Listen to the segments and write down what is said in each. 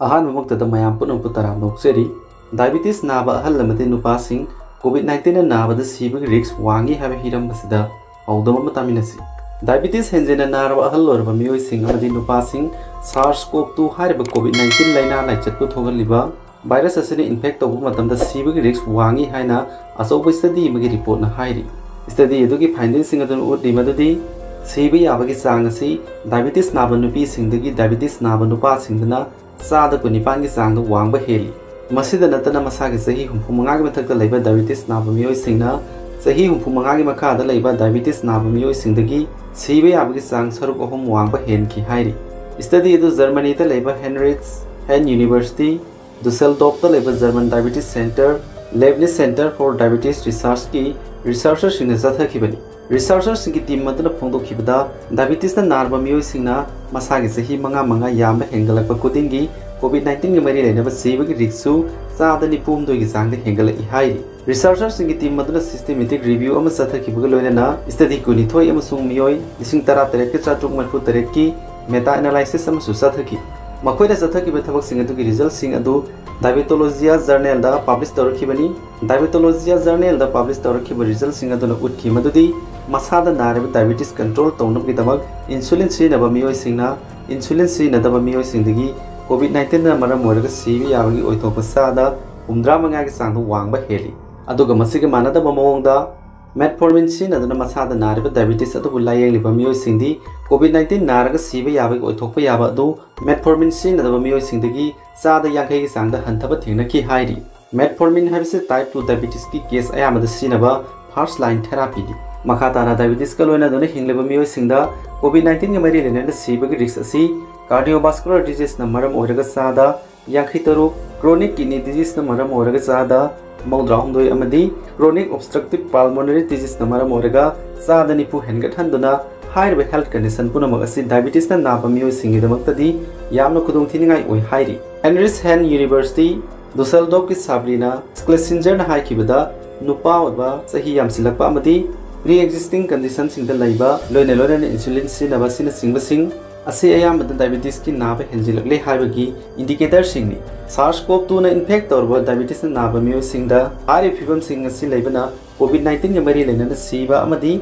अहानबमक्तदा मयाम पुनमपु तराम नोक्सेरी diabetes नाबा अहल लमते नुपासिंग कोविड-19 नाबदा सीबगी risk वांगी हाबे हिरम बसिदा औदम मतामिनसी डायबिटीज हेंजेना नारबा अहल लोरबा मियोइसिंग अमदि नुपासिंग SARS-CoV-2 हारिबा कोविड-19 लाइना लाइचतपु थोगलिबा वायरस असने इन्फेक्ट तौबा मतमदा सीबगी रिस्क वांगी हाइना अचौब स्टडी अमगी रिपोर्ट ना हाइरी स्टडी अदुगी फाइंडिंग सिंग अदुन उदि मदुदी सीबी याबगी चांग असि डायबिटीज नाबा नुपी सिंगदगी डायबिटीज नाबा नुपा सिंगदना चाद कुनिपान की चांग वांग हेली मसिद नतना मसागे सही हुमफुमंगा की मथक्ता लेबा डायबिटीज नाबा मियोय सिंगना सही हुमफुमंगा की मखादा लेबा डायबिटीज नाबा मियोय सिंगदगी सीबे याबगी चांग सरुक अहुम वांग हेनकी हाइरी स्टडी अदु जर्मनी ता लेबा हेन यूनिवर्सिटी दुसेल्डोर्फ ता लेबा German diabetes centre Leibniz centre for diabetes research की रिसर्चर सिंगना जाथखिबनी रिसर्चर सिंगी टीम मदन फोंदोखिबदा डायबिटीज ना नारबा मियोय सिंगना मसागे सही मंगा याम हेंगलकपा कुदिंगी कोविड-19 की मरी लेनबा सीबगी रिक्सु चाद निपुमदोय की चांग हेंगलई हाइरी रिसर्चर सिंगी टीम मदन सिस्टमेटिक रिव्यू अमा जाथखिबगा लोयना स्टडी कुनिथोय अमसुंग मियोय 13 के चाट्रुक मरफु तरेट की मेटा एनालाइसिस अमसु जाथखि मखोयदा जाथखिबा थबक सिंग अदुगी रिजल्ट सिंग अदु डायबिटोलॉजिया जर्नल दा पब्लिश तौरखिबनी डायबिटोलॉजिया जर्नल दा पब्लिश तौरखिबा रिजल्ट सिंग अदुना उतखि मदुदी मसादा नारब डायबिटीज कंट्रोल तौनबगिदमक इंसुलिन सिनबा मियोय सिंगना इंसुलिन सिनदबा मियोय सिंगदगी कोविड-19 ना मरम ओरगा सीबी याबगी ओइथोपा सादा 65 की चांग वांगबा हेली अदुगा मसिगे मानदबा मओंगदा मेटफॉर्मिन सिनदना मसादा नारब डायबिटीज अदुबु लायेंलिबा मियोय सिंगदी कोविड-19 नारगा सीबे याबगी ओइथोपा याबा अदु मेटफॉर्मिन सिनदबा मियोय सिंगदगी चादा 50 की चांग हंथबा थेंगनखि हाइरी मेटफॉर्मिन हाइबसे टाइप 2 डायबिटीज की केस अयामदा सिनबा फर्स्ट लाइन थेरापी दी मखाताना डायबिटीज का लोयना दोने हिंगलेबा मियोय सिंगदा कोविड-19 के मरी लेना सीबगी रिस्क असि कार्डियोवास्कुलर डिजीज ना मरम ओरगा चादा 53 क्रोनिक किडनी डिजीज ना मरम ओरगा चादा 92 अमदी क्रोनिक ऑब्स्ट्रक्टिव पल्मोनरी डिजीज ना मरम ओरगा चादा 90 हेनगथनदुना हाइरबा हेल्थ कंडीशन पुनमक असि डायबिटीज ना नाबा मियोय सिंगीदमक्तदी यामना खुदोंथिनिंगाई ओइ हाइरी हेन यूनिवर्सिटी दुसेल्डोर्फ की साब्रीना स्क्लेसिंजर ना हाइखिबदा नुपा ओबा सही यामसिलकपा अमदी प्री एक्जिस्टिंग कंडीशन सिंगदा लैबा लोयना इंसुलिन सिनबा सिंगबसिंग असे अयामदा डायबिटीज की नाबा हेंजिलकले हाइबगी इंडिकेटर सिंगनी SARS-CoV-2 ना इन्फेक्ट तौरबा डायबिटीज ना नाबा मियोय सिंगदा हारि फिबम सिंग असि लैबना कोविड-19 के मरी लेना सीबा अमदी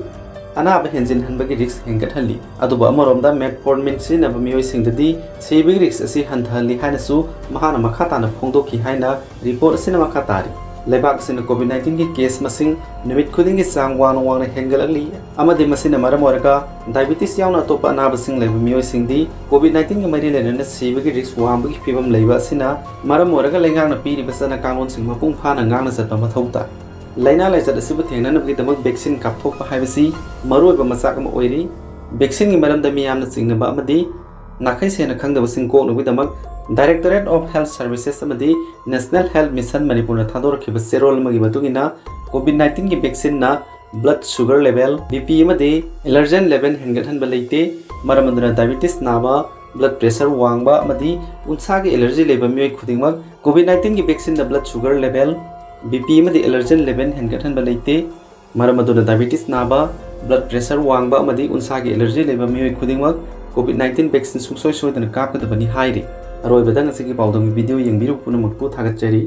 अनाबा हेंजिन हनबगी रिस्क हेंगथहली अदुबा अमरोमदा मेटफॉर्मिन सिनबा मियोय सिंगददी सीबगी रिस्क असि हंथहली हाइनसु महाना मखाताना फोंदोखि हाइना रिपोर्ट असिना मखातारी लेबाक सिन कोविड-19 की केस मसिंग निमित खुदिंग की चांग वांग हेंगलकली अमदि मसिना मरम ओरगा डायबिटीज यावना अतोपा अनाबसिंग लेबा मियोय सिंगदी कोविड-19 के मरी लेना सीबगी रिस्क वांबगी फिबम लेबा असिना मरम ओरगा लेंगांगना पीरिबा सना कांगोन सिंग मपुंग फाना गांगना चतपा मथौता लाइना लाइचत असिबु थेंगनबगिदमक वैक्सीन कापथोकपा हाइबसि मरुओइबा मचाक अमा ओइरी वैक्सीन की मरमदा मियामना चिंगनबा अमदि नाखै सेना खंगदबसिंग कोनबगिदमक डायरेक्टरेट ऑफ हेल्थ सर्विसेस अमदी नेशनल हेल्थ मिशन मणिपुर थादोरखिबा सेरोल मगी मतुंगिना कोविड-19 की वैक्सीन ना ब्लड शुगर लेवल बीपी अमदी एलर्जन लेवल हेंगथनबा लेते मरमदना डायबिटीज नाबा ब्लड प्रेशर वांगबा अमदी उनसा के एलर्जी लेबा मियोय खुदिंगमक कोविड-19 की वैक्सीन दा ब्लड शुगर लेवल बीपी अमदी एलर्जन लेवल हेंगथनबा लेते मरमदना डायबिटीज नाबा ब्लड प्रेशर वांगबा अमदी उनसा के एलर्जी लेबा मियोय खुदिंगमक कोविड-19 वैक्सीन सुंसोय सोयदना कापगदबनी हाइरी अरोइबदा ngasi ki paudong video yengbiru punamukpu thagachari।